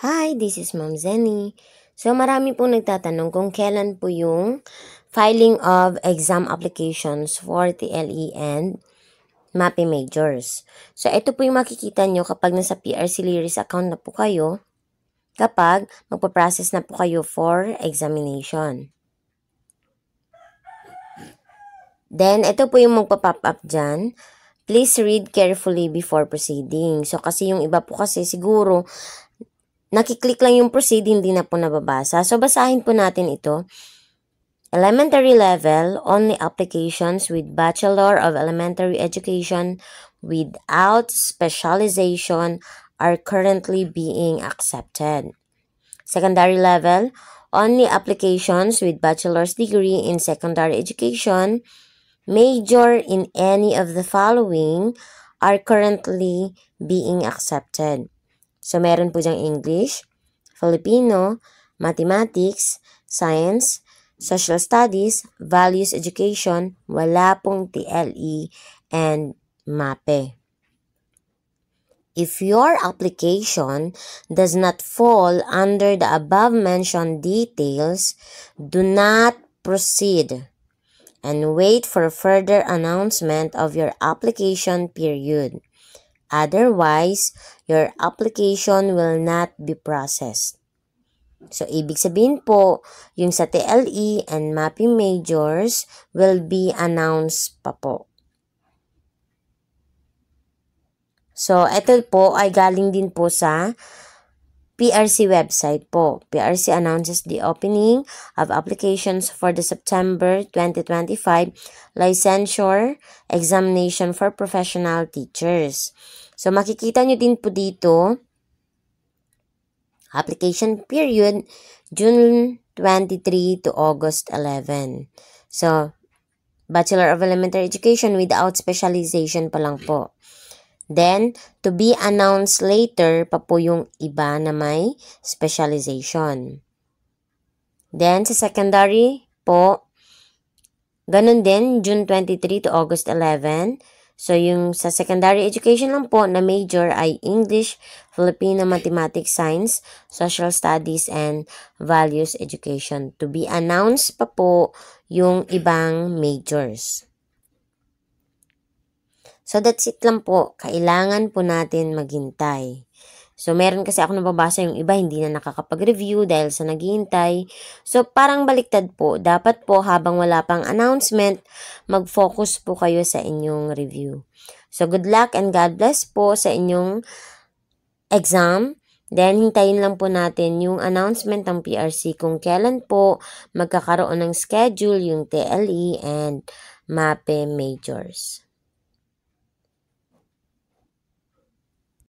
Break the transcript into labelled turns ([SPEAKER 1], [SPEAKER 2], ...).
[SPEAKER 1] Hi, this is Ma'am Zenny. So marami pong nagtatanong kung kailan po yung filing of exam applications for TLE and MAPE Majors. So ito po yung makikita nyo kapag nasa PRC Lyris account na po kayo, kapag magpaprocess na po kayo for examination. Then ito po yung magpa-pop up dyan. Please read carefully before proceeding. So kasi yung iba po kasi siguro nakiklik lang yung proceed, hindi na po nababasa. So, basahin po natin ito. Elementary level, only applications with Bachelor of Elementary Education without specialization are currently being accepted. Secondary level, only applications with bachelor's degree in secondary education, major in any of the following, are currently being accepted. So, meron po diyang English, Filipino, Mathematics, Science, Social Studies, Values Education, wala pong TLE, and MAPE. If your application does not fall under the above-mentioned details, do not proceed and wait for further announcement of your application period. Otherwise, your application will not be processed. So, ibig sabihin po, yung sa TLE and MAPE Majors will be announced pa po. So, ito po ay galing din po sa PRC website po. PRC announces the opening of applications for the September 2025 licensure examination for professional teachers. So, makikita nyo din po dito, application period, June 23 to August 11. So, Bachelor of Elementary Education without specialization pa lang po. Then, to be announced later pa po yung iba na may specialization. Then, sa secondary po, ganun din, June 23 to August 11. So, yung sa secondary education lang po na major ay English, Filipino, Mathematics, Science, Social Studies, and Values Education. To be announced pa po yung ibang majors. So, that's it lang po. Kailangan po natin maghintay. So, meron kasi ako nababasa yung iba hindi na nakakapag-review dahil sa naghihintay. So, parang baliktad po. Dapat po habang wala pang announcement, mag-focus po kayo sa inyong review. So, good luck and God bless po sa inyong exam. Then, hintayin lang po natin yung announcement ng PRC kung kailan po magkakaroon ng schedule yung TLE and MAPE Majors.